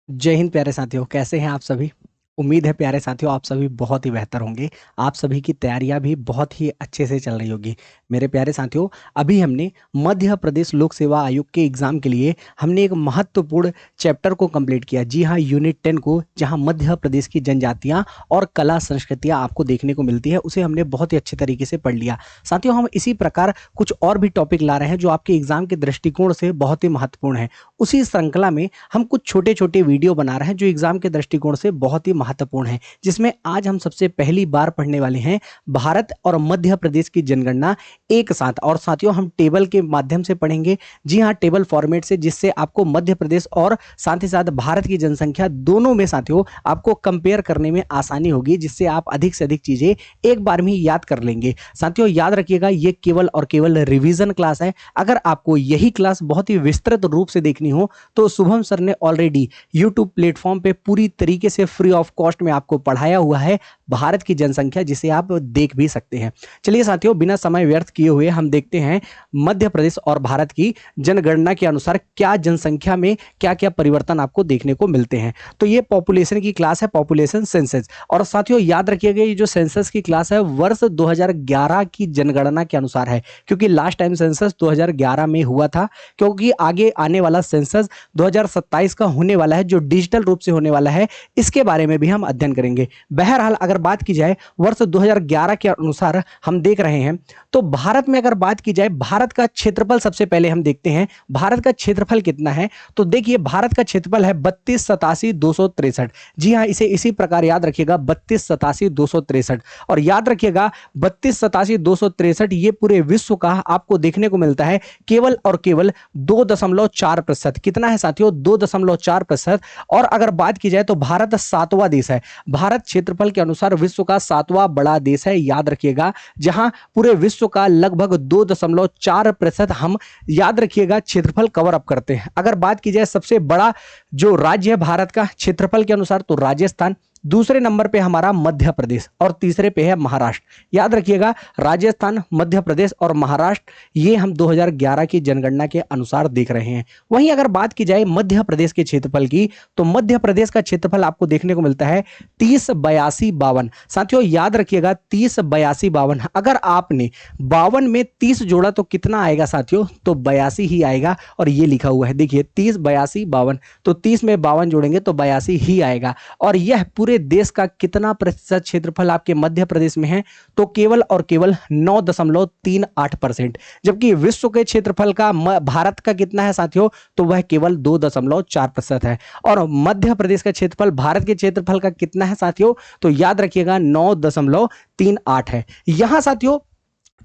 जय हिंद प्यारे साथियों, कैसे हैं आप सभी। उम्मीद है प्यारे साथियों आप सभी बहुत ही बेहतर होंगे। आप सभी की तैयारियां भी बहुत ही अच्छे से चल रही होगी। मेरे प्यारे साथियों, अभी हमने मध्य प्रदेश लोक सेवा आयोग के एग्जाम के लिए हमने एक महत्वपूर्ण चैप्टर को कंप्लीट किया। जी हाँ, यूनिट 10 को, जहां मध्य प्रदेश की जनजातियां और कला संस्कृतियां आपको देखने को मिलती है, उसे हमने बहुत ही अच्छे तरीके से पढ़ लिया। साथियों, हम इसी प्रकार कुछ और भी टॉपिक ला रहे हैं जो आपके एग्जाम के दृष्टिकोण से बहुत ही महत्वपूर्ण है। उसी श्रृंखला में हम कुछ छोटे छोटे वीडियो बना रहे हैं जो एग्जाम के दृष्टिकोण से बहुत ही महत्वपूर्ण है, जिसमें आज हम सबसे पहली बार पढ़ने वाले हैं भारत और मध्य प्रदेश की जनगणना एक साथ। और साथियों, हम टेबल के माध्यम से पढ़ेंगे। जी हाँ, टेबल फॉर्मेट से, जिससे आपको मध्य प्रदेश और साथ ही साथ भारत की जनसंख्या दोनों में साथियों आपको कंपेयर करने में आसानी होगी, जिससे आप अधिक से अधिक चीजें एक बार में याद कर लेंगे। साथियों, याद रखिएगा, ये केवल और केवल रिवीजन क्लास है। अगर आपको यही क्लास बहुत ही विस्तृत रूप से देखनी हो तो शुभम सर ने ऑलरेडी यूट्यूब प्लेटफॉर्म पे पूरी तरीके से फ्री ऑफ कॉस्ट में आपको पढ़ाया हुआ है भारत की जनसंख्या, जिसे आप देख भी सकते हैं। चलिए साथियों, बिना समय व्यर्थ किए हुए हम देखते हैं मध्य प्रदेश और भारत की जनगणना के अनुसार क्या जनसंख्या में क्या क्या परिवर्तन आपको देखने को मिलते हैं। तो ये पॉपुलेशन की क्लास है, पॉपुलेशन सेंसस। और साथियों याद रखिएगा, ये जो सेंसस की क्लास है वर्ष 2011 की जनगणना के अनुसार है, क्योंकि लास्ट टाइम सेंसस 2011 में हुआ था। क्योंकि आगे आने वाला सेंसस 2027 का होने वाला है, जो डिजिटल रूप से होने वाला है, इसके बारे में भी हम अध्ययन करेंगे। बहरहाल अगर बात की जाए वर्ष 2011 के अनुसार हम देख रहे हैं, तो भारत में अगर बात की जाए, भारत का क्षेत्रफल सबसे पहले हम देखते हैं। भारत का क्षेत्रफल कितना है, तो देखिए भारत का क्षेत्रफल है 3287,263। जी हाँ, इसे इसी प्रकार याद रखिएगा, 3287,263। और याद रखिएगा 3287,263 ये पूरे विश्व का आपको देखने को मिलता है केवल और केवल 2.4%। कितना है साथियों, 2.4%। और अगर बात की जाए तो भारत सातवां देश है। भारत क्षेत्रफल के अनुसार विश्व का सातवां बड़ा देश है, याद रखिएगा, जहां पूरे विश्व का लगभग 2.4% हम, याद रखिएगा, क्षेत्रफल कवर अप करते हैं। अगर बात की जाए सबसे बड़ा जो राज्य है भारत का क्षेत्रफल के अनुसार, तो राजस्थान। दूसरे नंबर पे हमारा मध्य प्रदेश और तीसरे पे है महाराष्ट्र। याद रखिएगा, राजस्थान, मध्य प्रदेश और महाराष्ट्र, ये हम 2011 की जनगणना के अनुसार देख रहे हैं। वहीं अगर बात की जाए मध्य प्रदेश के क्षेत्रफल की, तो मध्य प्रदेश का क्षेत्रफल आपको देखने को मिलता है 308252। साथियों याद रखिएगा, 308252। अगर आपने 52 में 30 जोड़ा तो कितना आएगा साथियों, तो 82 ही आएगा। और ये लिखा हुआ है, देखिए 308252, तो 30 में 52 जोड़ेंगे तो 82 ही आएगा। और यह पूरे देश का कितना प्रतिशत क्षेत्रफल आपके मध्य प्रदेश में है, तो केवल और केवल 9.38%। जबकि विश्व के क्षेत्रफल का भारत का कितना है साथियों, तो वह केवल 2.4% है। और मध्य प्रदेश का क्षेत्रफल भारत के क्षेत्रफल का कितना है साथियों, तो याद रखिएगा 9.38 है। यहां साथियों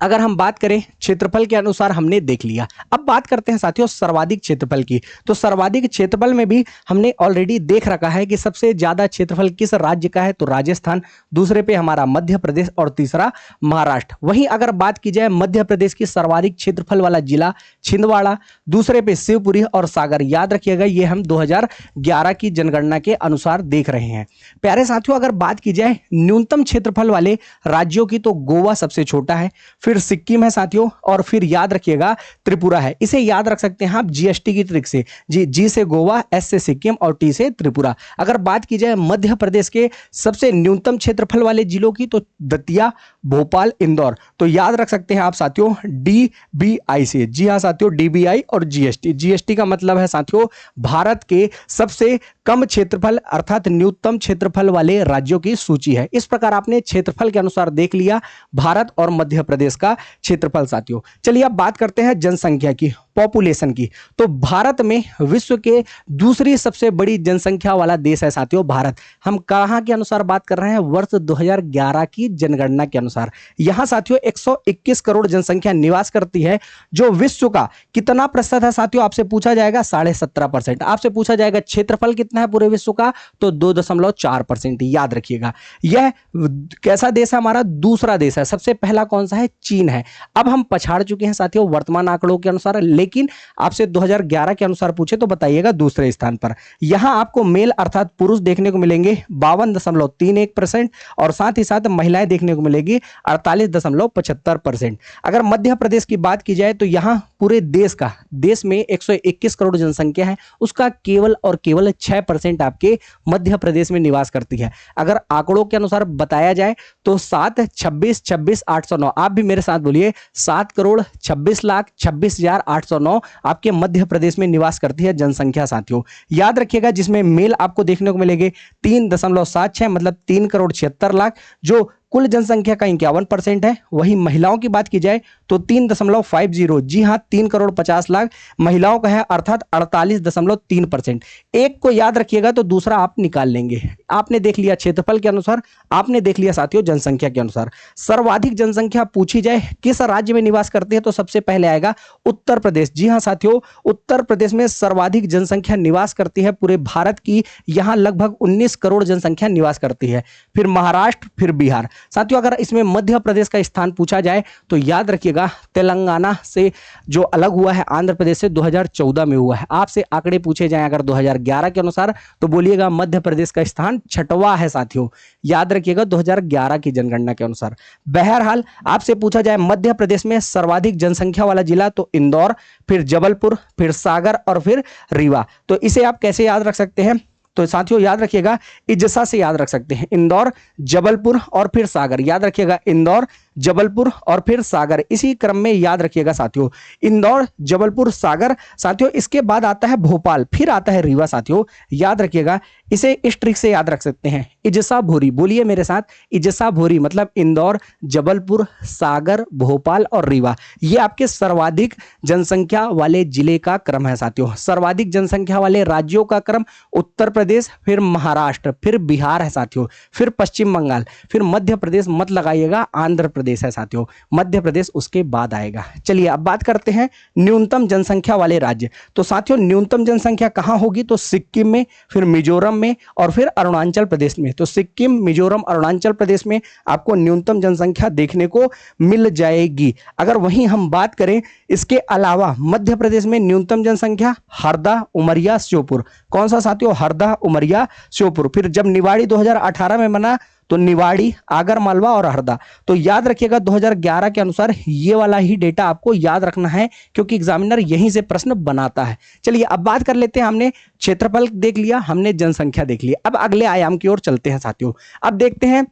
अगर हम बात करें क्षेत्रफल के अनुसार हमने देख लिया। अब बात करते हैं साथियों सर्वाधिक क्षेत्रफल की। तो सर्वाधिक क्षेत्रफल में भी हमने ऑलरेडी देख रखा है कि सबसे ज्यादा क्षेत्रफल किस राज्य का है, तो राजस्थान। दूसरे पे हमारा मध्य प्रदेश और तीसरा महाराष्ट्र। वहीं अगर बात की जाए मध्य प्रदेश की सर्वाधिक क्षेत्रफल वाला जिला, छिंदवाड़ा। दूसरे पे शिवपुरी और सागर। याद रखिएगा, ये हम 2011 की जनगणना के अनुसार देख रहे हैं। प्यारे साथियों, अगर बात की जाए न्यूनतम क्षेत्रफल वाले राज्यों की, तो गोवा सबसे छोटा है, फिर सिक्किम है साथियों, और फिर याद रखिएगा त्रिपुरा है। इसे याद रख सकते हैं आप जीएसटी की ट्रिक से। जी से गोवा, एस से सिक्किम और टी से त्रिपुरा। अगर बात की जाए मध्य प्रदेश के सबसे न्यूनतम क्षेत्रफल वाले जिलों की, तो दतिया, भोपाल, इंदौर। तो याद रख सकते हैं आप साथियों डीबीआई से। जी हाँ साथियों, डीबीआई और जीएसटी। जीएसटी का मतलब है साथियों भारत के सबसे कम क्षेत्रफल अर्थात न्यूनतम क्षेत्रफल वाले राज्यों की सूची है। इस प्रकार आपने क्षेत्रफल के अनुसार देख लिया भारत और मध्य प्रदेश का क्षेत्रफल साथियों। चलिए अब बात करते हैं जनसंख्या की, पॉपुलेशन की। तो भारत में विश्व के दूसरी सबसे बड़ी जनसंख्या वाला देश है साथियों भारत। हम कहां के अनुसार बात कर रहे हैं, वर्ष 2011 की जनगणना के अनुसार। यहां साथियों 121 करोड़ जनसंख्या निवास करती है। जो विश्व का कितना प्रतिशत है साथियों, आपसे पूछा जाएगा 17.5%। आपसे पूछा जाएगा क्षेत्रफल कितना है पूरे विश्व का, तो 2.4%। याद रखिएगा, यह कैसा देश है हमारा, दूसरा देश है। सबसे पहला कौन सा है, चीन है। अब हम पछाड़ चुके हैं साथियों वर्तमान आंकड़ों के अनुसार, लेकिन आपसे 2011 के अनुसार पूछे तो बताइएगा दूसरे स्थान पर। यहां आपको मेल अर्थात पुरुष देखने को मिलेंगे 52.31% और साथ ही साथ महिलाएं देखने को मिलेगी 48.75%। अगर मध्य प्रदेश की बात की जाए तो यहां पूरे देश में 121 करोड़ जनसंख्या है, उसका केवल और केवल 6% आपके मध्य प्रदेश में निवास करती है। अगर आंकड़ों के अनुसार बताया जाए तो 726,809, आप भी मेरे साथ बोलिए 7,26,26,809 आपके मध्य प्रदेश में निवास करती है जनसंख्या साथियों। याद रखिएगा जिसमें मेल आपको देखने को मिलेंगे 3.76 मतलब 3,76,00,000 जो कुल जनसंख्या का 51% है। वहीं महिलाओं की बात की जाए तो 3.50, जी हाँ 3,50,00,000 महिलाओं का है अर्थात 48.3%। एक को याद रखिएगा तो दूसरा आप निकाल लेंगे। आपने देख लिया क्षेत्रफल के अनुसार, आपने देख लिया साथियों जनसंख्या के अनुसार। सर्वाधिक जनसंख्या पूछी जाए किस राज्य में निवास करती है तो सबसे पहले आएगा उत्तर प्रदेश। जी हाँ साथियों, उत्तर प्रदेश में सर्वाधिक जनसंख्या निवास करती है पूरे भारत की, यहां लगभग 19 करोड़ जनसंख्या निवास करती है। फिर महाराष्ट्र, फिर बिहार। साथियों अगर इसमें मध्य प्रदेश का स्थान पूछा जाए तो याद रखिएगा तेलंगाना से जो अलग हुआ है आंध्र प्रदेश से 2014 में हुआ है। आपसे आंकड़े पूछे जाएं अगर 2011 के अनुसार तो बोलिएगा मध्य प्रदेश का स्थान 6वां है साथियों। याद रखिएगा 2011 की जनगणना के अनुसार। बहरहाल आपसे पूछा जाए मध्य प्रदेश में सर्वाधिक जनसंख्या वाला जिला तो इंदौर, फिर जबलपुर, फिर सागर और फिर रीवा। तो इसे आप कैसे याद रख सकते हैं तो साथियों याद रखिएगा इजसा से याद रख सकते हैं, इंदौर, जबलपुर और फिर सागर। याद रखिएगा इंदौर, जबलपुर और फिर सागर, इसी क्रम में याद रखिएगा साथियों। इंदौर, जबलपुर, सागर। साथियों इसके बाद आता है भोपाल, फिर आता है रीवा। साथियों याद रखिएगा इसे इस ट्रिक से याद रख सकते हैं, इजसा भोरी। बोलिए मेरे साथ, इजसा भोरी मतलब इंदौर, जबलपुर, सागर, भोपाल और रीवा। ये आपके सर्वाधिक जनसंख्या वाले जिले का क्रम है साथियों। सर्वाधिक जनसंख्या वाले राज्यों का क्रम उत्तर प्रदेश, फिर महाराष्ट्र, फिर बिहार है साथियों, फिर पश्चिम बंगाल, फिर मध्य प्रदेश मत लगाइएगा, आंध्र प्रदेश है साथियों। मध्य प्रदेश उसके बाद आएगा। चलिए अब बात करते हैं न्यूनतम जनसंख्या वाले राज्य। तो साथियों न्यूनतम जनसंख्या कहां होगी तो सिक्किम में, फिर मिजोरम में और फिर अरुणाचल प्रदेश में। तो सिक्किम, मिजोरम, अरुणाचल प्रदेश में आपको न्यूनतम जनसंख्या देखने को मिल जाएगी। अगर वहीं हम बात करें इसके अलावा मध्य प्रदेश में न्यूनतम जनसंख्या हरदा, उमरिया, श्योपुर। कौन सा साथियों, हरदा, उमरिया, श्योपुर। फिर जब निवाड़ी 2018 में बना तो निवाड़ी, आगर मालवा और हरदा। तो याद रखिएगा 2011 के अनुसार ये वाला ही डेटा आपको याद रखना है क्योंकि एग्जामिनर यहीं से प्रश्न बनाता है। चलिए अब बात कर लेते हैं, हमने क्षेत्रफल देख लिया, हमने जनसंख्या देख लिया। अब अगले आयाम की ओर चलते हैं साथियों। अब देखते हैं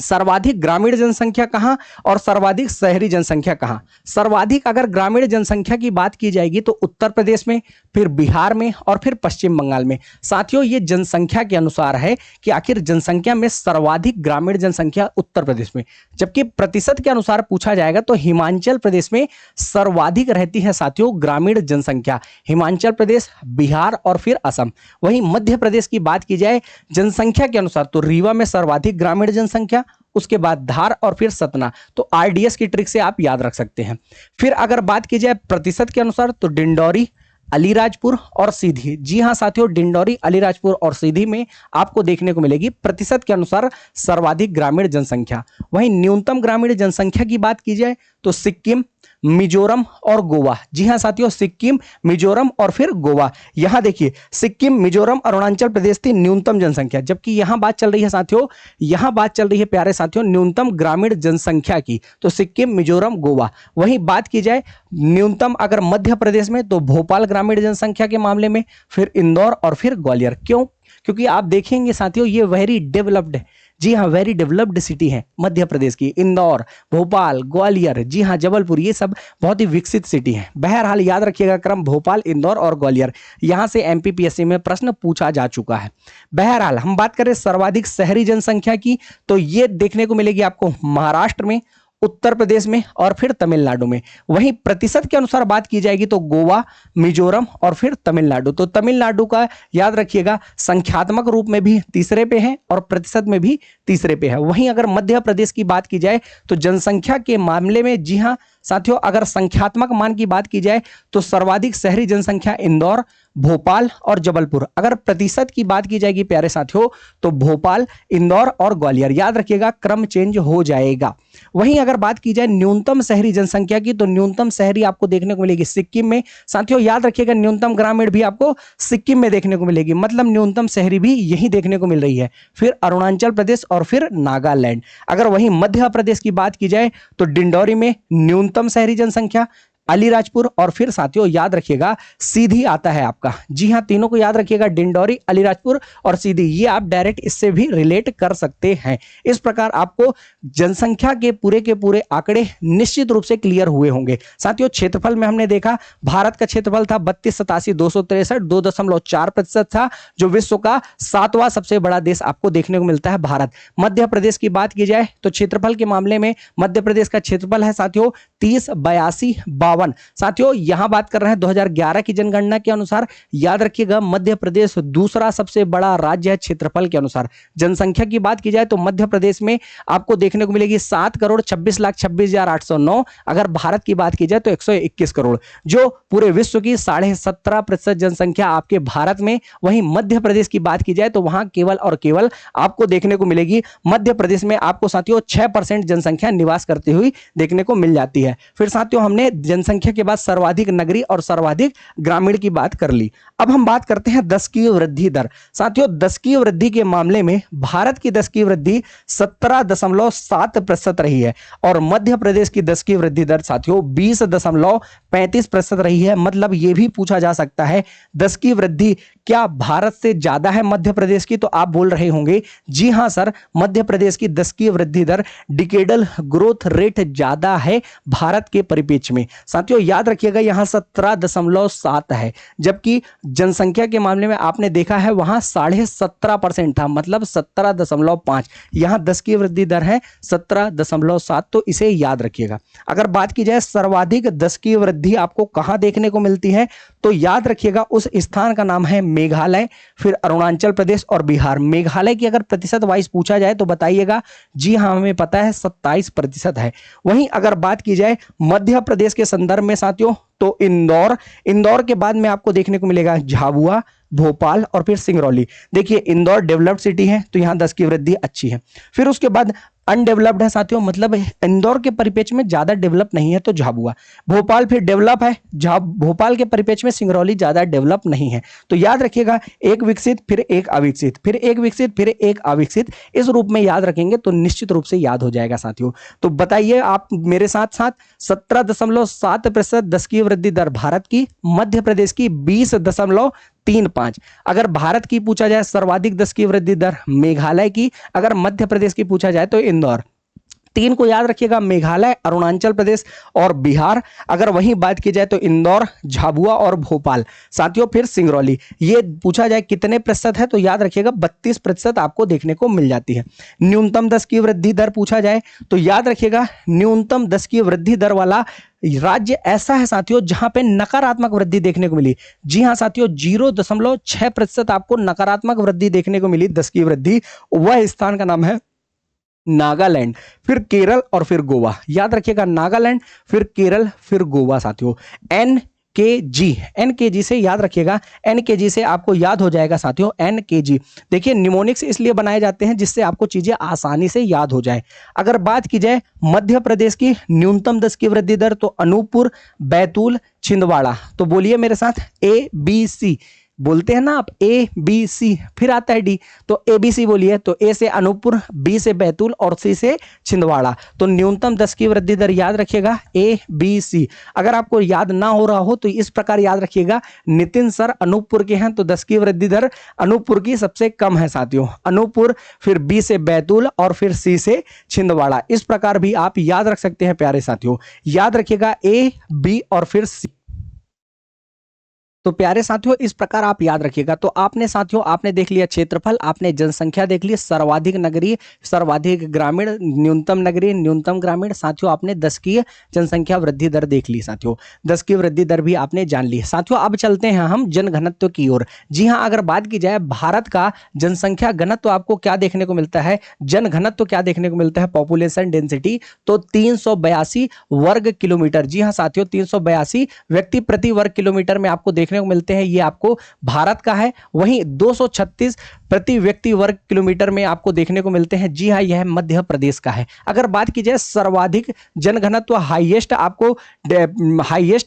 सर्वाधिक ग्रामीण जनसंख्या कहां और सर्वाधिक शहरी जनसंख्या कहां। सर्वाधिक अगर ग्रामीण जनसंख्या की बात की जाएगी तो उत्तर प्रदेश में, फिर बिहार में और फिर पश्चिम बंगाल में। साथियों ये जनसंख्या के अनुसार है कि आखिर जनसंख्या में सर्वाधिक ग्रामीण जनसंख्या उत्तर प्रदेश में, जबकि प्रतिशत के अनुसार पूछा जाएगा तो हिमाचल प्रदेश में सर्वाधिक रहती है साथियों ग्रामीण जनसंख्या। हिमाचल प्रदेश, बिहार और फिर असम। वहीं मध्य प्रदेश की बात की जाए जनसंख्या के अनुसार तो रीवा में सर्वाधिक ग्रामीण जनसंख्या, उसके बाद धार और फिर सतना। तो आरडीएस की ट्रिक से आप याद रख सकते हैं। फिर अगर बात की जाए प्रतिशत के अनुसार तो डिंडौरी, अलीराजपुर और सीधी। जी हां साथियों, डिंडौरी, अलीराजपुर और सीधी में आपको देखने को मिलेगी प्रतिशत के अनुसार सर्वाधिक ग्रामीण जनसंख्या। वहीं न्यूनतम ग्रामीण जनसंख्या की बात की जाए तो सिक्किम, मिजोरम और गोवा। जी हां साथियों, सिक्किम, मिजोरम और फिर गोवा। यहां देखिए सिक्किम, मिजोरम, अरुणाचल प्रदेश थी न्यूनतम जनसंख्या, जबकि यहां बात चल रही है साथियों, यहां बात चल रही है प्यारे साथियों न्यूनतम ग्रामीण जनसंख्या की। तो सिक्किम, मिजोरम, गोवा। वहीं बात की जाए न्यूनतम अगर मध्य प्रदेश में तो भोपाल ग्रामीण जनसंख्या के मामले में, फिर इंदौर और फिर ग्वालियर। क्यों? क्योंकि आप देखेंगे साथियों ये वेरी डेवलप्ड है। जी हाँ, वेरी डेवलप्ड सिटी है मध्य प्रदेश की। इंदौर, भोपाल, ग्वालियर, जी हाँ जबलपुर, ये सब बहुत ही विकसित सिटी हैं। बहरहाल याद रखिएगा क्रम भोपाल, इंदौर और ग्वालियर। यहां से एमपीपीएससी में प्रश्न पूछा जा चुका है। बहरहाल हम बात करें सर्वाधिक शहरी जनसंख्या की तो ये देखने को मिलेगी आपको महाराष्ट्र में, उत्तर प्रदेश में और फिर तमिलनाडु में। वहीं प्रतिशत के अनुसार बात की जाएगी तो गोवा, मिजोरम और फिर तमिलनाडु। तो तमिलनाडु का याद रखिएगा संख्यात्मक रूप में भी तीसरे पे है और प्रतिशत में भी तीसरे पे है। वहीं अगर मध्य प्रदेश की बात की जाए तो जनसंख्या के मामले में, जी हाँ साथियों, अगर संख्यात्मक मान की बात की जाए तो सर्वाधिक शहरी जनसंख्या इंदौर, भोपाल और जबलपुर। अगर प्रतिशत की बात की जाएगी प्यारे साथियों तो भोपाल, इंदौर और ग्वालियर। याद रखिएगा क्रम चेंज हो जाएगा। वहीं अगर बात की जाए न्यूनतम शहरी जनसंख्या की तो न्यूनतम शहरी आपको देखने को मिलेगी सिक्किम में। साथियों याद रखिएगा न्यूनतम ग्रामीण भी आपको सिक्किम में देखने को मिलेगी, मतलब न्यूनतम शहरी भी यही देखने को मिल रही है। फिर अरुणाचल प्रदेश और फिर नागालैंड। अगर वहीं मध्य प्रदेश की बात की जाए तो डिंडौरी में न्यूनतम शहरी जनसंख्या, अलीराजपुर और फिर साथियों याद रखिएगा सीधी आता है आपका। जी हां, तीनों को याद रखिएगा, डिंडौरी, अलीराजपुर और सीधी। ये आप डायरेक्ट इससे भी रिलेट कर सकते हैं। इस प्रकार आपको जनसंख्या के पूरे आंकड़े निश्चित रूप से क्लियर हुए होंगे। साथियों क्षेत्रफल में हमने देखा भारत का क्षेत्रफल था 32,87,263, 2.4% था, जो विश्व का 7वां सबसे बड़ा देश आपको देखने को मिलता है भारत। मध्य प्रदेश की बात की जाए तो क्षेत्रफल के मामले में मध्य प्रदेश का क्षेत्रफल है साथियों 30,82,52। साथियों यहां बात कर रहे हैं 2011 की जनगणना के अनुसार। याद रखिएगा मध्य प्रदेश दूसरा सबसे बड़ा राज्य है क्षेत्रफल के अनुसार। जनसंख्या की बात की जाए तो मध्य प्रदेश में आपको देखने को मिलेगी 7,26,26,809। अगर भारत की बात की जाए तो 121 करोड़, जो पूरे विश्व की 17.5% जनसंख्या आपके भारत में। वहीं मध्य प्रदेश की बात की जाए तो वहां केवल और केवल आपको देखने को मिलेगी मध्य प्रदेश में आपको साथियों 6% जनसंख्या निवास करती हुई देखने को मिल जाती है। फिर साथियों हमने जनसंख्या के बाद सर्वाधिक नगरीय और सर्वाधिक ग्रामीण की बात कर ली। अब हम बात करते हैं दशकीय वृद्धि दर। साथियों दशकीय वृद्धि के मामले में भारत की दशकीय वृद्धि 17.7% रही है और मध्य प्रदेश की दशकीय वृद्धि दर साथियों 20.35% रही है। मतलब यह भी पूछा जा सकता है दशकीय वृद्धि क्या भारत से ज्यादा है मध्य प्रदेश की, तो आप बोल रहे होंगे जी हां सर, मध्य प्रदेश की दशकीय वृद्धि दर डिकेडल ग्रोथ रेट ज्यादा है भारत के परिप्रेक्ष्य में। साथियों याद रखिएगा यहां 17.7 है, जबकि जनसंख्या के मामले में आपने देखा है वहां 17.5% था, मतलब 17.5। यहां 10 की वृद्धि दर है 17.7, तो इसे याद रखिएगा। अगर बात की जाए सर्वाधिक 10 की वृद्धि आपको कहां देखने को मिलती है तो याद रखिएगा उस स्थान का नाम है मेघालय, फिर अरुणाचल प्रदेश और बिहार। मेघालय की अगर प्रतिशत वाइज पूछा जाए तो बताइएगा। जी हां हमें पता है 27% है। वहीं अगर बात की जाए मध्य प्रदेश के संदर्भ में साथियों तो इंदौर के बाद में आपको देखने को मिलेगा झाबुआ, भोपाल और फिर सिंगरौली। देखिए इंदौर डेवलप्ड सिटी है तो यहां 10 की वृद्धि अच्छी है। फिर उसके बाद अनडेवलप्ड है साथियों, मतलब इंदौर के परिप्रेक्ष्य में ज्यादा डेवलप नहीं है तो झाबुआ। भोपाल फिर डेवलप है, भोपाल के परिप्रेक्ष्य में सिंगरौली ज्यादा डेवलप नहीं है। तो याद रखिएगा एक विकसित फिर एक अविकसित, फिर एक विकसित फिर एक अविकसित, इस रूप में याद रखेंगे तो निश्चित रूप से याद हो जाएगा साथियों। तो बताइए आप मेरे साथ साथ 17.7% 10 की वृद्धि दर भारत की, मध्य प्रदेश की 20.35। अगर भारत की पूछा जाए सर्वाधिक 10 की वृद्धि दर मेघालय की, अगर मध्य प्रदेश की पूछा जाए तो इंदौर। तीन को याद रखिएगा, मेघालय, अरुणाचल प्रदेश और बिहार। अगर वहीं बात की जाए तो इंदौर, झाबुआ और भोपाल। साथियों फिर सिंगरौली। ये पूछा जाए कितने प्रतिशत है तो याद रखिएगा 32% आपको देखने को मिल जाती है। न्यूनतम 10 की वृद्धि दर पूछा जाए तो याद रखिएगा न्यूनतम 10 की वृद्धि दर वाला राज्य ऐसा है साथियों जहां पे नकारात्मक वृद्धि देखने को मिली। जी हां साथियों 0.6% आपको नकारात्मक वृद्धि देखने को मिली 10 की वृद्धि। वह स्थान का नाम है नागालैंड, फिर केरल और फिर गोवा। याद रखिएगा नागालैंड फिर केरल फिर गोवा साथियों। एनकेजी से याद रखिएगा, एनकेजी से आपको याद हो जाएगा साथियों एनकेजी। देखिए निमोनिक्स इसलिए बनाए जाते हैं जिससे आपको चीजें आसानी से याद हो जाए। अगर बात की जाए मध्य प्रदेश की न्यूनतम 10 की वृद्धि दर तो अनूपपुर, बैतूल, छिंदवाड़ा। तो बोलिए मेरे साथ ABC बोलते हैं ना आप, ABC, फिर आता है डी, तो ABC बोलिए। तो ए से अनूपपुर, बी से बैतूल और सी से छिंदवाड़ा। तो न्यूनतम 10 की वृद्धि दर याद रखिएगा ABC। अगर आपको याद ना हो रहा हो तो इस प्रकार याद रखिएगा, नितिन सर अनूपपुर के हैं तो 10 की वृद्धि दर अनूपपुर की सबसे कम है साथियों, अनूपपुर, फिर बी से बैतूल और फिर सी से छिंदवाड़ा। इस प्रकार भी आप याद रख सकते हैं प्यारे साथियों। याद रखिएगा A, B और फिर C। तो प्यारे साथियों इस प्रकार आप याद रखिएगा। तो आपने देख लिया क्षेत्रफल, आपने जनसंख्या देख ली, सर्वाधिक नगरीय, सर्वाधिक ग्रामीण, न्यूनतम नगरीय, न्यूनतम ग्रामीण। साथियों आपने 10 की जनसंख्या वृद्धि दर देख ली साथियों, 10 की वृद्धि दर भी आपने जान ली। साथियों अब चलते हैं हम जनघनत्व की ओर। जी हाँ, अगर बात की जाए भारत का जनसंख्या घनत्व आपको क्या देखने को मिलता है, जन घनत्व क्या देखने को मिलता है, पॉपुलेशन डेंसिटी, तो 382 वर्ग किलोमीटर। जी हाँ साथियों 382 व्यक्ति प्रति वर्ग किलोमीटर में आपको देखने देखने को मिलते हैं ये आपको भारत का है। वहीं 236 प्रति व्यक्ति वर्ग किलोमीटर में आपको देखने को मिलते हैं, जी हाँ यह मध्य प्रदेश का है। अगर बात की जाए सर्वाधिक जनघनत्व हाईएस्ट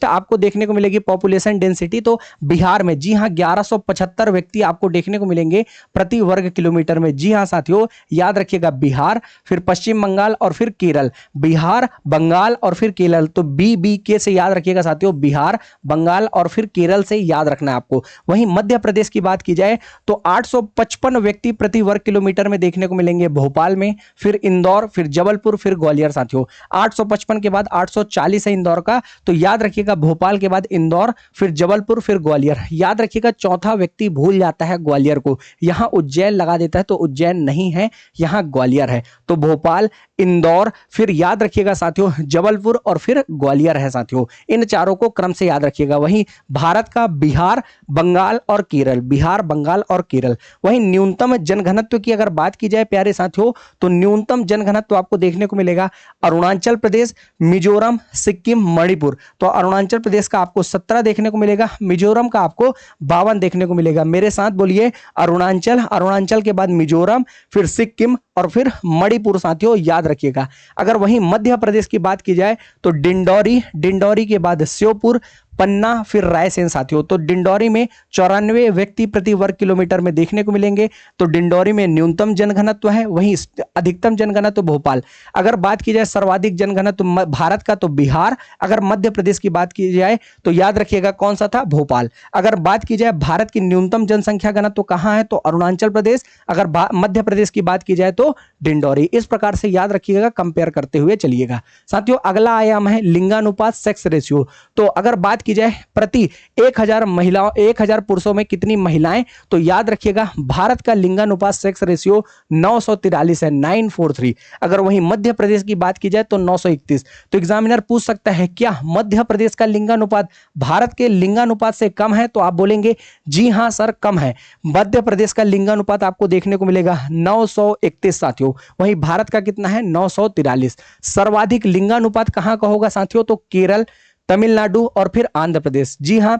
आपको देखने को मिलेगी पॉपुलेशन डेंसिटी, तो बिहार में जी हाँ 1175 व्यक्ति आपको देखने को मिलेंगे प्रति वर्ग किलोमीटर में। जी हाँ साथियों याद रखिएगा, बिहार, फिर पश्चिम बंगाल और फिर केरल, बिहार, बंगाल और फिर केरल, तो BBK से याद रखिएगा साथियों, बिहार, बंगाल और फिर केरल से याद रखना है आपको। वहीं मध्य प्रदेश की बात की जाए तो 855 व्यक्ति प्रति वर्ग किलोमीटर में देखने को मिलेंगे भोपाल में, फिर इंदौर, फिर जबलपुर, फिर ग्वालियर साथियों। 855 के बाद 840 है इंदौर का, तो याद रखिएगा भोपाल के बाद इंदौर, फिर जबलपुर, फिर ग्वालियर। याद रखिएगा चौथा व्यक्ति भूल जाता है ग्वालियर को, यहां उज्जैन लगा देता है, तो उज्जैन नहीं है, यहां ग्वालियर है। तो भोपाल, इंदौर, फिर याद रखिएगा साथियों जबलपुर और फिर ग्वालियर है साथियों। इन चारों को क्रम से याद रखिएगा। वहीं भारत का बिहार, बंगाल और केरल, बिहार, बंगाल और केरल। वहीं न्यूनतम जनघनत्व की अगर बात की जाए प्यारे साथियों, तो न्यूनतम जनघनत्व आपको देखने को मिलेगा अरुणाचल प्रदेश, मिजोरम, सिक्किम, मणिपुर। तो अरुणाचल प्रदेश का आपको 17 देखने को मिलेगा, मिजोरम का आपको 52 देखने को मिलेगा। मेरे साथ बोलिए, अरुणाचल, अरुणाचल के बाद मिजोरम, फिर सिक्किम और फिर मणिपुर साथियों याद रखिएगा। अगर वहीं मध्य प्रदेश की बात की जाए तो डिंडौरी, डिंडौरी के बाद श्योपुर, पन्ना, फिर रायसेन साथियों। तो डिंडौरी में 94 व्यक्ति प्रति वर्ग किलोमीटर में देखने को मिलेंगे, तो डिंडौरी में न्यूनतम जनघनत्व है। वहीं अधिकतम जनघनत्व भोपाल। अगर बात की जाए सर्वाधिक जनघनत्व भारत का, तो बिहार। अगर मध्य प्रदेश की बात की जाए तो याद रखिएगा कौन सा था, भोपाल। अगर बात की जाए भारत की न्यूनतम जनसंख्या घनत्व कहां है, तो अरुणाचल प्रदेश। अगर मध्य प्रदेश की बात की जाए तो डिंडौरी। इस प्रकार से याद रखिएगा, कंपेयर करते हुए चलिएगा साथियों। अगला आयाम है लिंगानुपात, सेक्स रेशियो। तो अगर बात की जाए प्रति 1000 महिलाओं, 1000 पुरुषों में कितनी महिलाएं, तो याद रखिएगा भारत का लिंगानुपात सेक्स रेशियो 943 है, 943। अगर वहीं मध्य प्रदेश की बात की जाए तो 931। तो एग्जामिनर पूछ सकता है क्या मध्य प्रदेश का लिंगानुपात भारत के लिंगानुपात से कम है, तो आप बोलेंगे जी हां सर कम है। मध्य प्रदेश का लिंगानुपात आपको देखने को मिलेगा 931 साथियों। वहीं भारत का कितना है, 943। सर्वाधिक लिंगानुपात कहां का होगा साथियों, तो केरल, तमिलनाडु और फिर आंध्र प्रदेश। जी हां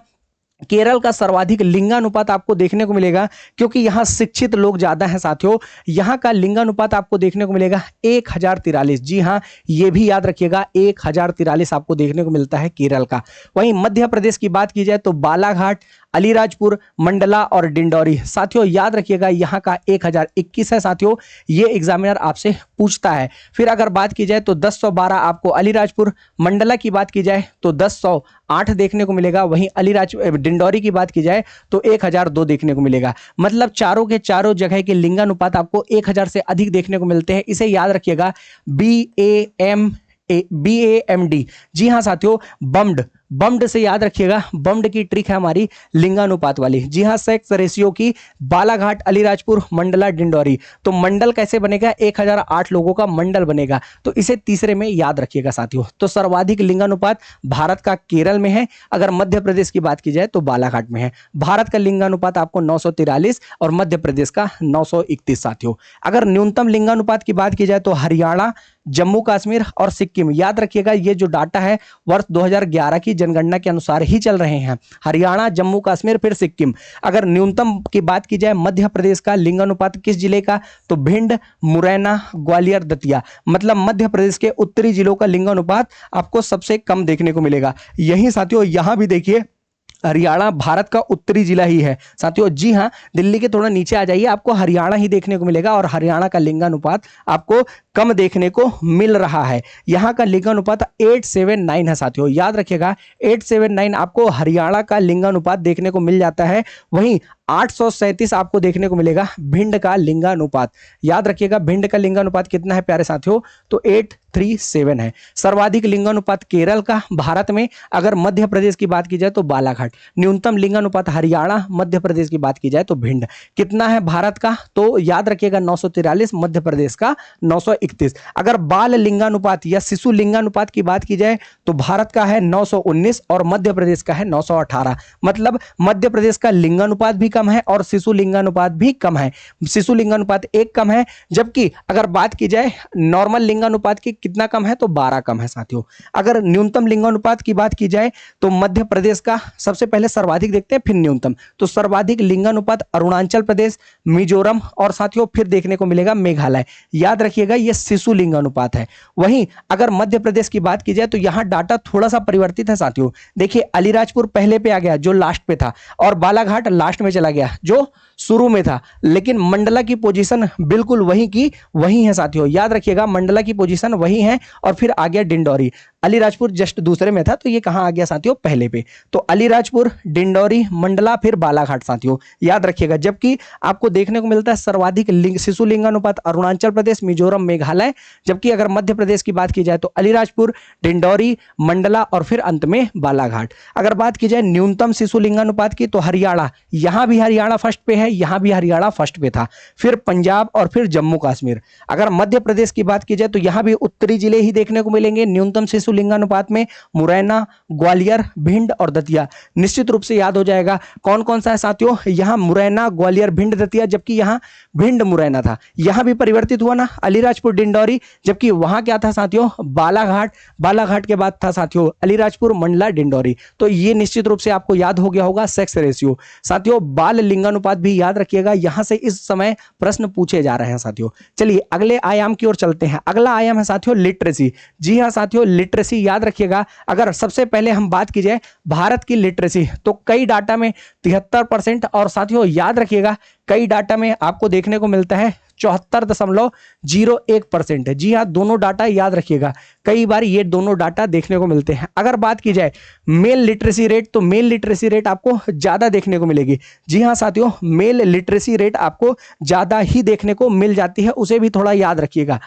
केरल का सर्वाधिक लिंगानुपात आपको देखने को मिलेगा, क्योंकि यहां शिक्षित लोग ज्यादा हैं साथियों। यहां का लिंगानुपात आपको देखने को मिलेगा 1043। जी हां यह भी याद रखिएगा, 1043 आपको देखने को मिलता है केरल का। वहीं मध्य प्रदेश की बात की जाए तो बालाघाट, अलीराजपुर, मंडला और डिंडौरी साथियों याद रखिएगा यहां का 1021 है साथियों। ये एग्जामिनर आपसे पूछता है। फिर अगर बात की जाए तो 1012 आपको अलीराजपुर, मंडला की बात की जाए तो 1008 देखने को मिलेगा। वहीं डिंडौरी की बात की जाए तो 1002 देखने को मिलेगा। मतलब चारों के चारों जगह के लिंगानुपात आपको 1000 से अधिक देखने को मिलते हैं। इसे याद रखिएगा, BAMD। जी हाँ साथियों, बम्ड से याद रखिएगा, बम्ड की ट्रिक है हमारी लिंगानुपात वाली। जी हाँ सेक्स रेशियो की बालाघाट, अलीराजपुर, मंडला, डिंडौरी। तो मंडल कैसे बनेगा, 1008 लोगों का मंडल बनेगा, तो इसे तीसरे में याद रखिएगा साथियों। तो सर्वाधिक लिंगानुपात भारत का केरल में है। अगर मध्य प्रदेश की बात की जाए तो बालाघाट में है। भारत का लिंगानुपात आपको 943 और मध्य प्रदेश का 931 साथियों। अगर न्यूनतम लिंगानुपात की बात की जाए तो हरियाणा, जम्मू कश्मीर और सिक्किम। याद रखिएगा ये जो डाटा है वर्ष 2011 की जनगणना के अनुसार ही चल रहे हैं। हरियाणा, जम्मू कश्मीर, फिर सिक्किम। अगर न्यूनतम की बात की जाए मध्य प्रदेश का लिंगानुपात किस जिले का, तो भिंड, मुरैना, ग्वालियर, दतिया। मतलब मध्य प्रदेश के उत्तरी जिलों का लिंगानुपात आपको सबसे कम देखने को मिलेगा। यही साथियों यहां भी देखिए, हरियाणा भारत का उत्तरी जिला ही है साथियों। जी हां दिल्ली के थोड़ा नीचे आ जाइए, आपको हरियाणा ही देखने को मिलेगा और हरियाणा का लिंगानुपात आपको कम देखने को मिल रहा है। यहां का लिंगानुपात 879 है साथियों। याद रखिएगा 879 आपको हरियाणा का लिंगानुपात देखने को मिल जाता है। वहीं 837 आपको देखने को मिलेगा भिंड का लिंगानुपात। याद रखिएगा भिंड का लिंगानुपात कितना है प्यारे साथियों, तो 837 है। सर्वाधिक लिंगानुपात केरल का भारत में। अगर मध्य प्रदेश की बात की जाए तो बालाघाट। न्यूनतम लिंगानुपात हरियाणा, मध्य प्रदेश की बात की जाए तो भिंड। कितना है भारत का, तो याद रखिएगा 943, मध्य प्रदेश का 931। अगर बाल लिंगानुपात या शिशु लिंगानुपात की बात की जाए तो भारत का है 919 और मध्य प्रदेश का है 918। मतलब मध्य प्रदेश का लिंगानुपात भी कम है और शिशु लिंगानुपात भी कम है। शिशु लिंगानुपात 1 कम है, जबकि अगर बात की जाए नॉर्मल लिंगानुपात की कितना कम है तो 12 कम है साथियों। अगर न्यूनतम लिंगानुपात की बात की जाए तो मध्य प्रदेश का सबसे पहले सर्वाधिक देखते हैं फिर न्यूनतम, तो सर्वाधिक लिंगानुपात अरुणाचल प्रदेश, मिजोरम और साथियों फिर देखने को मिलेगा मेघालय। याद रखिएगा ये शिशु लिंगानुपात है। वहीं अगर मध्य प्रदेश की बात की जाए तो यहां डाटा थोड़ा सा परिवर्तित है साथियों। देखिए अलीराजपुर पहले पे आ गया जो लास्ट पे था, और बालाघाट लास्ट में चला गया जो शुरू में था, लेकिन मंडला की पोजीशन बिल्कुल वही की वही है साथियों। याद रखिएगा मंडला की पोजीशन वही है, और फिर आ गया डिंडौरी। अलीराजपुर जस्ट दूसरे में था, तो ये कहां आ गया साथियों पहले पे। तो अलीराजपुर, डिंडौरी, मंडला, फिर बालाघाट साथियों याद रखिएगा। जबकि आपको देखने को मिलता है सर्वाधिक शिशु लिंगानुपात अरुणाचल प्रदेश, मिजोरम, मेघालय। जबकि अगर मध्य प्रदेश की बात की जाए तो अलीराजपुर, डिंडौरी, मंडला और फिर अंत में बालाघाट। अगर बात की जाए न्यूनतम शिशु लिंगानुपात की तो हरियाणा, यहां भी हरियाणा फर्स्ट पे है, यहां भी हरियाणा फर्स्ट पे था, फिर पंजाब और फिर जम्मू कश्मीर। अगर मध्य प्रदेश की बात की जाए तो यहां भी उत्तरी जिले ही देखने को मिलेंगे न्यूनतम शिशु लिंगानुपात में, मुरैना, ग्वालियर, भिंड और दतिया। निश्चित रूप से याद हो जाएगा कौन कौन सा है साथियों, यहां मुरैना, ग्वालियर, भिंड, दतिया, जबकि यहां भिंड मुरैना था। यहां भी परिवर्तित हुआ ना अलीराजपुर, डिंडौरी, जबकि वहां क्या था साथियों बालाघाट। बालाघाट के बाद था साथियों अलीराजपुर, मंडला, डिंडौरी। तो ये निश्चित रूप से आपको याद हो गया होगा सेक्स रेशियो। साथियों बाल लिंगानुपात भी याद रखिएगा, यहां से इस समय प्रश्न पूछे जा रहे हैं साथियों। चलिए अगले आयाम की ओर चलते हैं। अगला आयाम है साथियों लिटरेसी। जी हां साथियों लिटरेसी याद रखिएगा। अगर सबसे पहले हम बात की जाए भारत की लिटरेसी तो कई डाटा में 73%, और साथियों याद रखिएगा कई डाटा में आपको देखने को मिलता है 74.01%। जी हाँ दोनों डाटा याद रखिएगा, कई बार ये दोनों डाटा देखने को मिलते हैं। अगर बात की जाए मेल लिटरेसी रेट तो मेल लिटरेसी रेट आपको ज्यादा देखने को मिलेगी। जी हाँ साथियों मेल लिटरेसी रेट आपको ज्यादा ही देखने को मिल जाती है, उसे भी थोड़ा याद रखिएगा।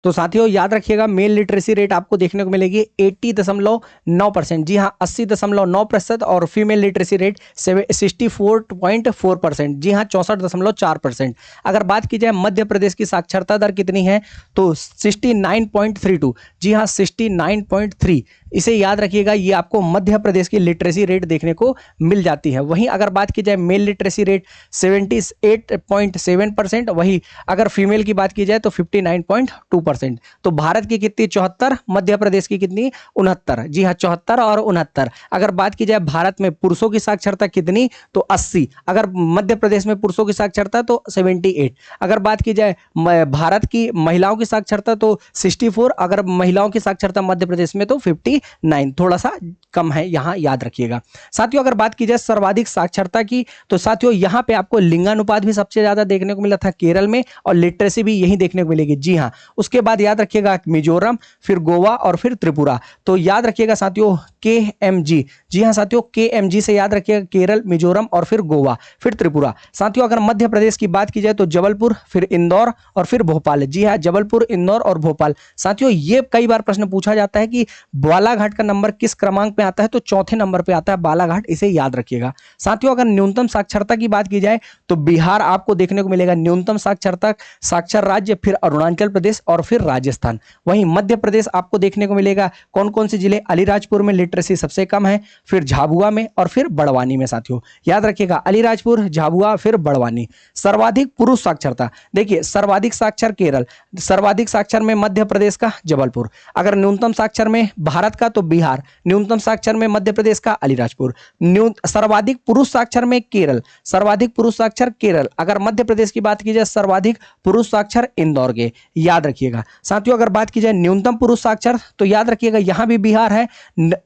तो साथियों याद रखिएगा मेल लिटरेसी रेट आपको देखने को मिलेगी 80.9%। जी हाँ 80.9%, और फीमेल लिटरेसी रेट 64.4%। जी हाँ 64.4%। अगर बात की जाए मध्य प्रदेश की साक्षरता दर कितनी है तो 69.32। जी हाँ 69.3, इसे याद रखिएगा, ये आपको मध्य प्रदेश की लिटरेसी रेट देखने को मिल जाती है। वहीं अगर बात की जाए मेल लिटरेसी रेट 78.7%, वही अगर फीमेल की बात की जाए तो 59.2%। तो भारत की कितनी 74, मध्य प्रदेश की कितनी 69। जी हाँ 74 और 69। अगर बात की जाए भारत में पुरुषों की साक्षरता कितनी तो 80, अगर मध्य प्रदेश में पुरुषों की साक्षरता तो 78। अगर बात की जाए भारत की महिलाओं की साक्षरता तो 64, अगर महिलाओं की साक्षरता मध्य प्रदेश में तो 59, थोड़ा सा कम है यहां याद रखिएगा। साथियों अगर बात की जाए सर्वाधिक साक्षरता की तो साथियों यहां पे आपको लिंगानुपात भी सबसे ज्यादा देखने को मिला था केरल में, और लिटरेसी भी यही देखने को मिलेगी। जी हां उसके बाद याद रखिएगा मिजोरम, फिर गोवा और फिर त्रिपुरा। तो याद रखिएगा साथियों KMG। जी हां साथियों KMG से याद रखिएगा केरल, मिजोरम और फिर गोवा, फिर त्रिपुरा। साथियों अगर मध्य प्रदेश की बात की जाए तो जबलपुर, फिर इंदौर और फिर भोपाल। जी हां जबलपुर, इंदौर और भोपाल। साथियों ये कई बार प्रश्न पूछा जाता है कि बालाघाट का नंबर किस क्रमांक पे आता है तो चौथे नंबर पे आता है बालाघाट, इसे याद रखिएगा। साथियों अगर न्यूनतम साक्षरता की बात की जाए तो बिहार आपको देखने को मिलेगा न्यूनतम साक्षरता साक्षर राज्य, फिर अरुणाचल प्रदेश और फिर राजस्थान। वहीं मध्य प्रदेश आपको देखने को मिलेगा कौन कौन से जिले, अलीराजपुर में लिटरेसी सबसे कम है, फिर झाबुआ में और फिर बड़वानी में। साथियों याद रखिएगा अलीराजपुर, झाबुआ, फिर बड़वानी। सर्वाधिक पुरुष साक्षरता देखिए सर्वाधिक साक्षर केरल, सर्वाधिक साक्षर में मध्य प्रदेश का जबलपुर। अगर न्यूनतम साक्षर में भारत का तो बिहार, न्यूनतम साक्षर में मध्य प्रदेश का अलीराजपुर। सर्वाधिक पुरुष साक्षर में केरल, सर्वाधिक पुरुष साक्षर केरल। अगर मध्य प्रदेश की बात की जाए सर्वाधिक पुरुष साक्षर इंदौर के, याद रखिएगा। साथियों अगर बात की जाए न्यूनतम पुरुष साक्षर तो याद रखिएगा यहां भी बिहार है,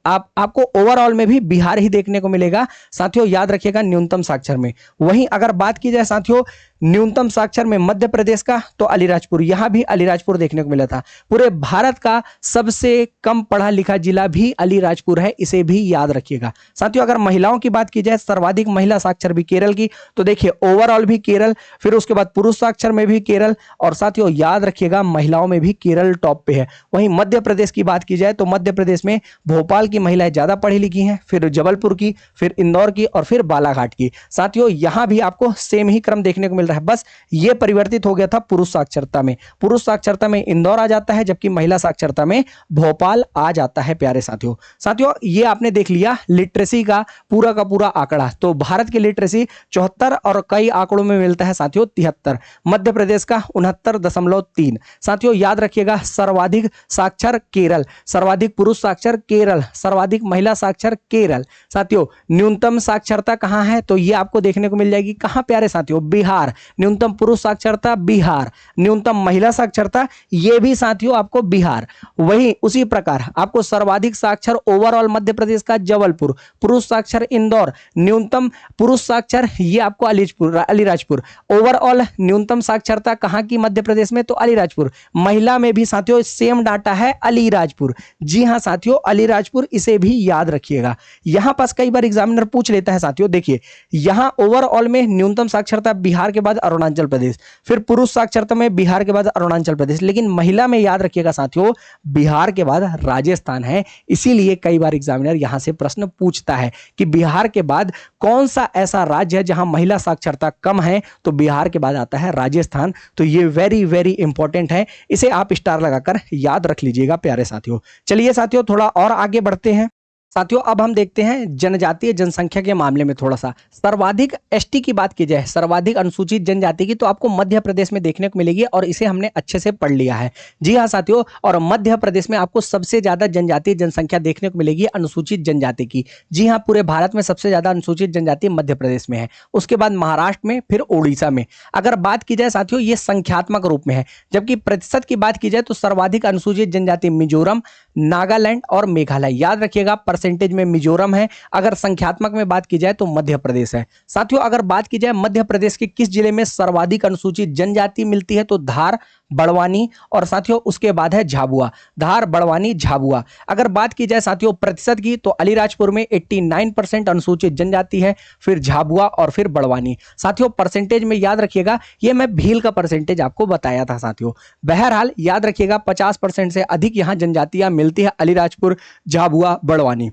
आपको ओवरऑल में भी बिहार ही देखने को मिलेगा साथियों, याद रखिएगा न्यूनतम साक्षर में। वहीं अगर बात की जाए साथियों न्यूनतम साक्षर में मध्य प्रदेश का तो अलीराजपुर, यहां भी अलीराजपुर देखने को मिला था। पूरे भारत का सबसे कम पढ़ा लिखा जिला भी अलीराजपुर है, इसे भी याद रखिएगा। साथियों अगर महिलाओं की बात की जाए सर्वाधिक महिला साक्षर भी केरल की, तो देखिए ओवरऑल भी केरल, फिर उसके बाद पुरुष साक्षर में भी केरल, और साथियों याद रखिएगा महिलाओं में भी केरल टॉप पे है। वहीं मध्य प्रदेश की बात की जाए तो मध्य प्रदेश में भोपाल की महिलाएं ज्यादा पढ़ी लिखी हैं, फिर जबलपुर की, फिर इंदौर की और फिर बालाघाट की। साथियों यहां भी आपको सेम ही क्रम देखने को मिलता है। है, बस ये परिवर्तित हो गया था पुरुष साक्षरता में। पुरुष साक्षरता में इंदौर आ जाता है, जबकि महिला साक्षरता में भोपाल आ जाता है प्यारे साथियों। साथियों ये आपने देख लिया लिटरेसी का पूरा आंकड़ा। तो भारत की लिटरेसी 74 और कई आंकड़ों में मिलता है साथियों 73। मध्य प्रदेश का 69.3। साथियों याद रखिएगा सर्वाधिक साक्षर केरल, सर्वाधिक पुरुष साक्षर केरल, सर्वाधिक महिला साक्षर केरल। साथियों न्यूनतम साक्षरता कहां है, तो ये आपको देखने को मिल जाएगी कहां प्यारे साथियों, बिहार। न्यूनतम पुरुष साक्षरता बिहार, न्यूनतम महिला साक्षरता ये भी साथियों आपको बिहार। वहीं उसी प्रकार आपको सर्वाधिक साक्षर ओवरऑल मध्य प्रदेश का जबलपुर, पुरुष साक्षर इंदौर, न्यूनतम पुरुष साक्षर ये आपको अलीराजपुर। ओवरऑल न्यूनतम साक्षरता कहां की मध्य प्रदेश में, तो अलीराजपुर। महिला में भी साथियों सेम डाटा है अलीराजपुर। जी हां साथियों अलीराजपुर, इसे भी याद रखिएगा। यहां पास कई बार एग्जामिनर पूछ लेता है साथियों, देखिए यहां ओवरऑल में न्यूनतम साक्षरता बिहार के बाद अरुणाचल प्रदेश, फिर पुरुष साक्षरता में बिहार के बाद अरुणाचल प्रदेश, लेकिन महिला में याद रखिएगा साथियों बिहार के बाद राजस्थान है। इसीलिए कई बार एग्जामिनर यहां से प्रश्न पूछता है कि बिहार के बाद कौन सा ऐसा राज्य है जहां महिला साक्षरता कम है, तो बिहार के बाद आता है राजस्थान। तो ये वेरी इंपॉर्टेंट है, इसे आप स्टार लगाकर याद रख लीजिएगा प्यारे साथियों। चलिए साथियों थोड़ा और आगे बढ़ते हैं। साथियों अब हम देखते हैं जनजातीय जनसंख्या के मामले में थोड़ा सा। सर्वाधिक एसटी की बात की जाए, सर्वाधिक अनुसूचित जनजाति की, तो आपको मध्य प्रदेश में देखने को मिलेगी और इसे हमने अच्छे से पढ़ लिया है। जी हाँ साथियों, और मध्य प्रदेश में आपको सबसे ज्यादा जनजातीय जनसंख्या देखने को मिलेगी अनुसूचित जनजाति की। जी हाँ, पूरे भारत में सबसे ज्यादा अनुसूचित जनजाति मध्य प्रदेश में है, उसके बाद महाराष्ट्र में, फिर ओडिशा में। अगर बात की जाए साथियों ये संख्यात्मक रूप में है, जबकि प्रतिशत की बात की जाए तो सर्वाधिक अनुसूचित जनजाति मिजोरम, नागालैंड और मेघालय। याद रखिएगा परसेंटेज में मिजोरम है। अगर संख्यात्मक में बात की जाए तो मध्य प्रदेश है। साथियों अगर बात की जाए मध्य प्रदेश के किस जिले में सर्वाधिक अनुसूचित जनजाति मिलती है, तो धार, बड़वानी और साथियों उसके बाद है झाबुआ। धार, बड़वानी, झाबुआ। अगर बात की जाए साथियों प्रतिशत की, तो अलीराजपुर में 89% अनुसूचित जनजाति है, फिर झाबुआ और फिर बड़वानी। साथियों परसेंटेज में याद रखिएगा, ये मैं भील का परसेंटेज आपको बताया था साथियों। बहरहाल याद रखिएगा 50% से अधिक यहां जनजातियां मिलती है अलीराजपुर, झाबुआ, बड़वानी।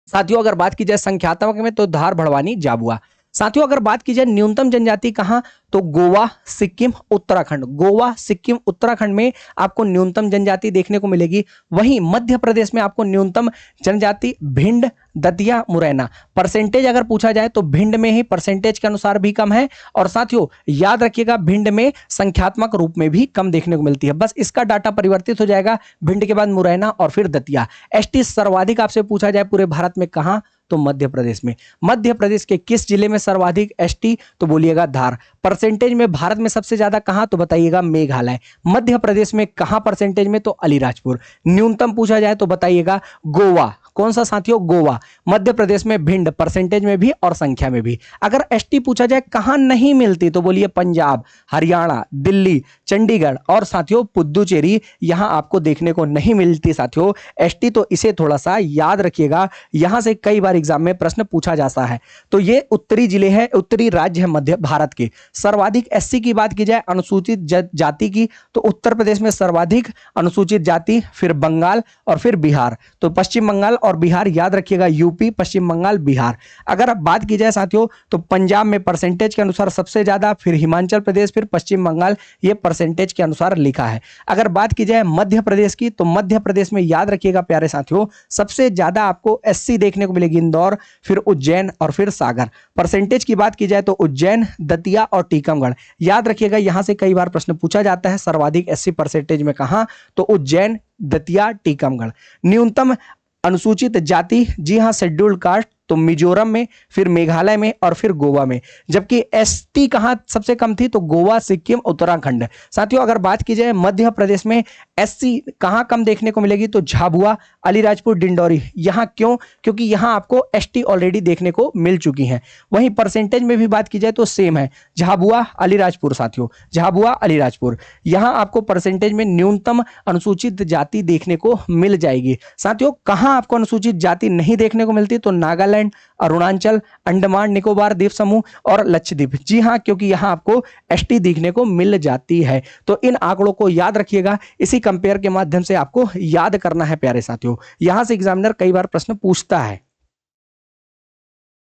साथियों अगर बात की जाए संख्यात्मक में, तो धार, बड़वानी, झाबुआ। साथियों अगर बात की जाए न्यूनतम जनजाति कहां, तो गोवा, सिक्किम, उत्तराखंड। गोवा, सिक्किम, उत्तराखंड में आपको न्यूनतम जनजाति देखने को मिलेगी। वहीं मध्य प्रदेश में आपको न्यूनतम जनजाति भिंड, दतिया, मुरैना। परसेंटेज अगर पूछा जाए तो भिंड में ही परसेंटेज के अनुसार भी कम है, और साथियों याद रखिएगा भिंड में संख्यात्मक रूप में भी कम देखने को मिलती है। बस इसका डाटा परिवर्तित हो जाएगा, भिंड के बाद मुरैना और फिर दतिया। एसटी सर्वाधिक आपसे पूछा जाए पूरे भारत में कहां, तो मध्य प्रदेश में। मध्य प्रदेश के किस जिले में सर्वाधिक एसटी, तो बोलिएगा धार। परसेंटेज में भारत में सबसे ज्यादा कहां, तो बताइएगा मेघालय। मध्य प्रदेश में कहां परसेंटेज में, तो अलीराजपुर। न्यूनतम पूछा जाए तो बताइएगा गोवा। कौन सा साथियों, गोवा। मध्य प्रदेश में भिंड, परसेंटेज में भी और संख्या में भी। अगर एसटी पूछा जाए कहां नहीं मिलती, तो बोलिए पंजाब, हरियाणा, दिल्ली, चंडीगढ़ और साथियों पुद्दुचेरी, यहां आपको देखने को नहीं मिलती साथियों एसटी। तो इसे थोड़ा सा याद रखिएगा, यहां से कई बार एग्जाम में प्रश्न पूछा जाता है। तो ये उत्तरी जिले है, उत्तरी राज्य है मध्य भारत के। सर्वाधिक एससी की बात की जाए अनुसूचित जाति की, तो उत्तर प्रदेश में सर्वाधिक अनुसूचित जाति, फिर बंगाल और फिर बिहार। तो पश्चिम बंगाल और बिहार याद रखिएगा, यूपी, पश्चिम बंगाल, बिहार। अगर बात की जाए साथियों तो पंजाब में परसेंटेज के अनुसार सबसे ज्यादा, फिर हिमाचल प्रदेश, फिर पश्चिम बंगाल, ये परसेंटेज के अनुसार लिखा है। अगर बात की जाए मध्य प्रदेश की, तो मध्य प्रदेश में याद रखिएगा प्यारे साथियों सबसे ज्यादा आपको एससी देखने को मिलेगी इंदौर, फिर उज्जैन और फिर सागर। परसेंटेज की बात की जाए तो उज्जैन, दतिया और टीकमगढ़। याद रखिएगा यहां से कई बार प्रश्न पूछा जाता है सर्वाधिक एससी परसेंटेज में कहां, तो उज्जैन, दतिया, टीकमगढ़। न्यूनतम अनुसूचित जाति, जी हां शेड्यूल्ड कास्ट, तो मिजोरम में, फिर मेघालय में और फिर गोवा में। जबकि एसटी कहां सबसे कम थी, तो गोवा, सिक्किम, उत्तराखंड। साथियों अगर बात की जाए मध्य प्रदेश में एससी कहां कम देखने को मिलेगी, तो झाबुआ, अलीराजपुर, डिंडौरी। यहां क्यों, क्योंकि यहां आपको एसटी ऑलरेडी देखने को मिल चुकी हैं। वहीं परसेंटेज में भी बात की जाए तो सेम है, झाबुआ, अलीराजपुर। साथियों झाबुआ, अलीराजपुर, यहां आपको परसेंटेज में न्यूनतम अनुसूचित जाति देखने को मिल जाएगी। साथियों कहां आपको अनुसूचित जाति नहीं देखने को मिलती, तो नागालैंड, अरुणाचल, अंडमान निकोबार द्वीप समूह और लक्षद्वीप। जी हां, क्योंकि यहां आपको एसटी देखने को मिल जाती है। तो इन आंकड़ों को याद रखिएगा, इसी कंपेयर के माध्यम से आपको याद करना है प्यारे साथियों। यहां से एग्जामिनर कई बार प्रश्न पूछता है।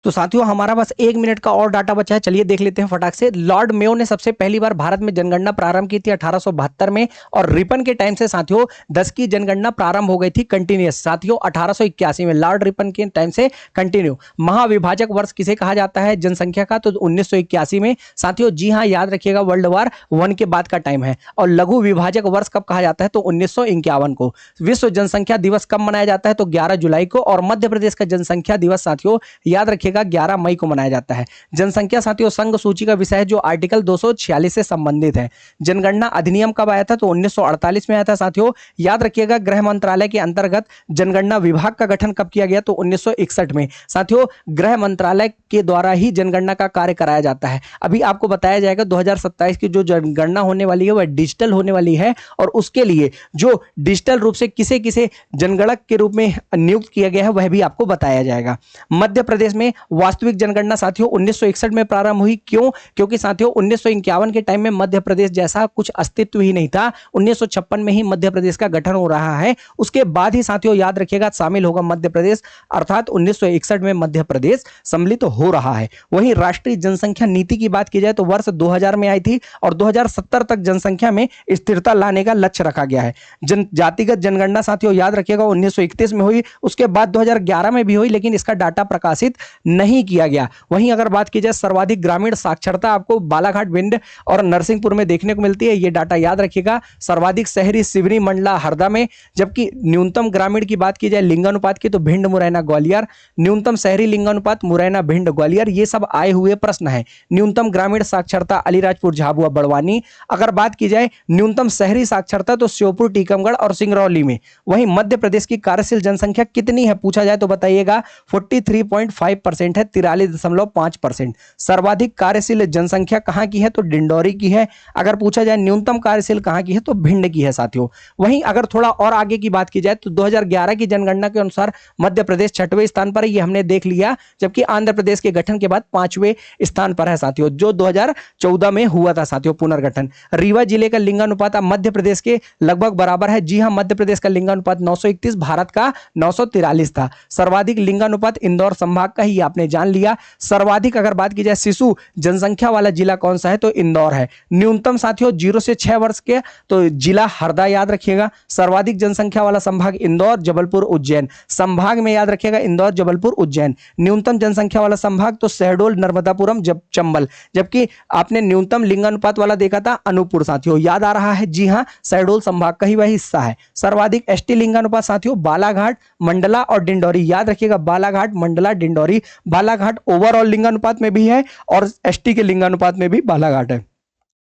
तो साथियों हमारा बस 1 मिनट का और डाटा बचा है, चलिए देख लेते हैं फटाक से। लॉर्ड मेयो ने सबसे पहली बार भारत में जनगणना प्रारंभ की थी 1872 में, और रिपन के टाइम से साथियों 10 की जनगणना प्रारंभ हो गई थी कंटिन्यूअस साथियों 1881 में, लॉर्ड रिपन के टाइम से कंटिन्यू। महाविभाजक वर्ष किसे कहा जाता है जनसंख्या का, तो 1981 में साथियों। जी हाँ, याद रखिएगा वर्ल्ड वार 1 के बाद का टाइम है। और लघु विभाजक वर्ष कब कहा जाता है, तो 1951 को। विश्व जनसंख्या दिवस कब मनाया जाता है, तो 11 जुलाई को। और मध्य प्रदेश का जनसंख्या दिवस साथियों याद रखिएगा 11 मई को मनाया जाता है। जनसंख्या साथियों संघ सूची का विषय है जो आर्टिकल 246 से संबंधित है। जनगणना अधिनियम कब आया था, तो 1948 में आया था साथियों। याद रखिएगा गृह मंत्रालय के अंतर्गत जनगणना विभाग का गठन कब किया गया, तो 1961 में साथियों। गृह मंत्रालय के द्वारा ही जनगणना का कार्य कराया जाता है। अभी आपको बताया जाएगा 2027 की जो जनगणना होने वाली है वह डिजिटल होने वाली है, और उसके लिए जो डिजिटल रूप से किसे किसे जनगणक के रूप में नियुक्त किया गया है वह भी आपको बताया जाएगा। मध्य प्रदेश में वास्तविक जनगणना साथियों 1961 में प्रारंभ हुई। क्यों? क्योंकि साथियों 1951 के टाइम में मध्य प्रदेश जैसा कुछ अस्तित्व ही नहीं था। 1956 में ही मध्य प्रदेश का गठन हो रहा है। उसके बाद ही साथियों याद रखिएगा शामिल होगा मध्य प्रदेश, अर्थात 1961 में मध्य प्रदेश सम्मिलित हो रहा है। वहीं राष्ट्रीय जनसंख्या नीति की बात की जाए तो वर्ष 2000 में आई थी, और 2070 तक जनसंख्या में स्थिरता लाने का लक्ष्य रखा गया है। जातिगत जनगणना साथियों याद रखिएगा 1931 में हुई, उसके बाद 2011 में भी हुई, लेकिन इसका डाटा प्रकाशित नहीं किया गया। वहीं अगर बात की जाए सर्वाधिक ग्रामीण साक्षरता आपको बालाघाट, भिंड और नरसिंहपुर में देखने को मिलती है। ये डाटा याद रखिएगा। सर्वाधिक शहरी सिवनी, मंडला, हरदा में। जबकि न्यूनतम ग्रामीण की बात की जाए लिंगानुपात की, तो भिंड, मुरैना, ग्वालियर। न्यूनतम शहरी लिंगानुपात मुरैना, भिंड, ग्वालियर। ये सब आए हुए प्रश्न है। न्यूनतम ग्रामीण साक्षरता अलीराजपुर, झाबुआ, बड़वानी। अगर बात की जाए न्यूनतम शहरी साक्षरता तो श्योपुर, टीकमगढ़ और सिंगरौली में। वहीं मध्य प्रदेश की कार्यशील जनसंख्या कितनी है पूछा जाए तो बताइएगा 43.5% है, 43.5%। सर्वाधिक कार्यशील जनसंख्या कहां की है, तो डिंडौरी की है। अगर पूछा जाए न्यूनतम कार्यशील कहां की है, तो भिंड की है साथियों। वहीं अगर थोड़ा और आगे की बात की जाए तो 2011 की जनगणना के अनुसार मध्य प्रदेश 6वें स्थान पर है, ये हमने देख लिया। जबकि आंध्र प्रदेश के गठन के बाद 5वें स्थान पर है साथियों, जो 2014 में हुआ था साथियों पुनर्गठन। रीवा जिले का लिंगानुपात मध्य प्रदेश के लगभग बराबर है। जी हां, मध्य प्रदेश का लिंगानुपात 931, भारत का 943 था। सर्वाधिक लिंगानुपात इंदौर संभाग का ही आपने जान लिया। सर्वाधिक अगर बात की जाए शिशु जनसंख्या वाला जिला कौन सा है, तो इंदौर है। न्यूनतम साथियों 0 से 6 वर्ष के तो जिला हरदा याद रखिएगा। सर्वाधिक जनसंख्या वाला संभाग इंदौर, जबलपुर, उज्जैन। संभाग में याद रखिएगा इंदौर, जबलपुर, उज्जैन। न्यूनतम जनसंख्या वाला संभाग तो शहडोल, नर्मदापुरम, चंबल। जबकि आपने न्यूनतम लिंगानुपात वाला देखा था अनूपपुर साथियों, याद आ रहा है। जी हां, शहडोल संभाग का ही वह हिस्सा है। सर्वाधिक एसटी लिंगानुपात साथियों बालाघाट, मंडला और डिंडौरी। याद रखिएगा बालाघाट, मंडला, डिंडौरी। बालाघाट ओवरऑल लिंगानुपात में भी है और एसटी के लिंगानुपात में भी बालाघाट है।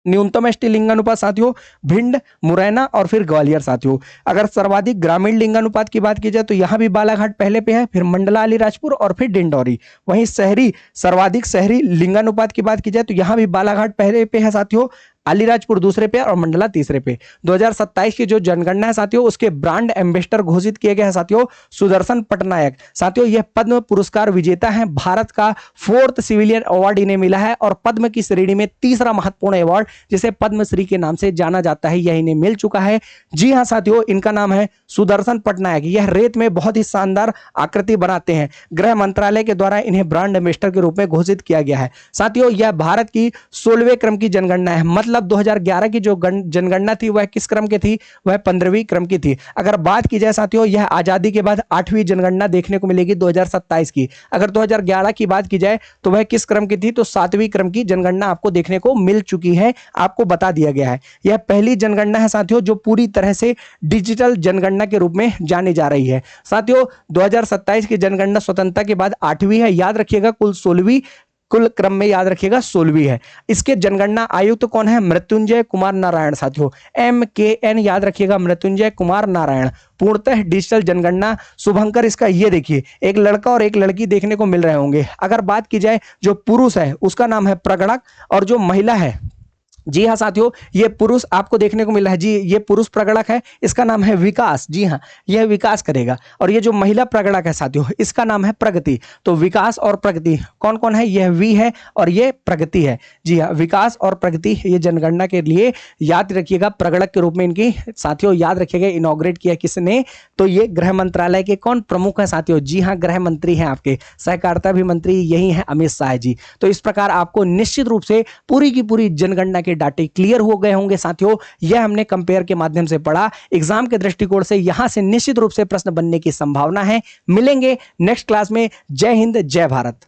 न्यूनतम एसटी लिंगानुपात साथियों भिंड, मुरैना और फिर ग्वालियर साथियों। अगर सर्वाधिक ग्रामीण लिंगानुपात की बात की जाए तो यहां भी बालाघाट पहले पे है, फिर मंडला, अलीराजपुर और फिर डिंडौरी। वहीं शहरी सर्वाधिक शहरी लिंगानुपात की बात की जाए तो यहां भी बालाघाट पहले पे है साथियों, अलीराजपुर दूसरे पे और मंडला तीसरे पे। 2027 की जो जनगणना है साथियों उसके ब्रांड एम्बेसडर घोषित किए गए हैं साथियों सुदर्शन पटनायक। साथियों यह पद्म पुरस्कार विजेता हैं, भारत का 4th सिविलियन अवार्ड इन्हें मिला है, और पद्म की श्रेणी में तीसरा महत्वपूर्ण अवार्ड जिसे पद्मश्री के नाम से जाना जाता है यह इन्हें मिल चुका है। जी हाँ साथियों, इनका नाम है सुदर्शन पटनायक। यह रेत में बहुत ही शानदार आकृति बनाते हैं। गृह मंत्रालय के द्वारा इन्हें ब्रांड एम्बेसडर के रूप में घोषित किया गया है। साथियों यह भारत की 16वें क्रम की जनगणना है, मतलब 2011 की जो जनगणना थी वह किस क्रम की थी, वह 15वीं क्रम की थी। अगर बात की जाए साथियों यह आजादी के बाद 8वीं जनगणना देखने को मिलेगी 2027 की। अगर 2011 की बात की जाए तो वह किस क्रम की थी, तो 7वीं क्रम की जनगणना आपको देखने को मिल चुकी है, आपको बता दिया गया है। यह पहली जनगणना है साथियों जो पूरी तरह से डिजिटल जनगणना के रूप में जानी जा रही है। साथियों 2027 की जनगणना स्वतंत्रता के बाद 8वीं है, याद रखिएगा कुल 16वीं, कुल क्रम में याद रखिएगा 16वीं है। इसके जनगणना आयुक्त कौन है, मृत्युंजय कुमार नारायण साथियों, MKN याद रखिएगा, मृत्युंजय कुमार नारायण। पूर्णतः डिजिटल जनगणना। शुभंकर इसका ये देखिए एक लड़का और एक लड़की देखने को मिल रहे होंगे। अगर बात की जाए जो पुरुष है उसका नाम है प्रगणक, और जो महिला है जी हाँ साथियों, ये पुरुष आपको देखने को मिल रहा है जी, ये पुरुष प्रगणक है, इसका नाम है विकास। जी हाँ, यह विकास करेगा। और ये जो महिला प्रगणक है साथियों, इसका नाम है प्रगति। तो विकास और प्रगति कौन कौन है? यह वी है और ये प्रगति है। जी हाँ, विकास और प्रगति ये जनगणना के लिए याद रखिएगा, प्रगणक के रूप में इनकी साथियों याद रखिएगा। इनॉग्रेट किया किसने? तो ये गृह मंत्रालय के कौन प्रमुख है साथियों? जी हाँ, गृह मंत्री हैं आपके, सहकारिता भी मंत्री यही है, अमित शाह जी। तो इस प्रकार आपको निश्चित रूप से पूरी की पूरी जनगणना के डाटे क्लियर हो गए होंगे साथियों। यह हमने कंपेयर के माध्यम से पढ़ा। एग्जाम के दृष्टिकोण से यहां से निश्चित रूप से प्रश्न बनने की संभावना है। मिलेंगे नेक्स्ट क्लास में। जय हिंद, जय भारत।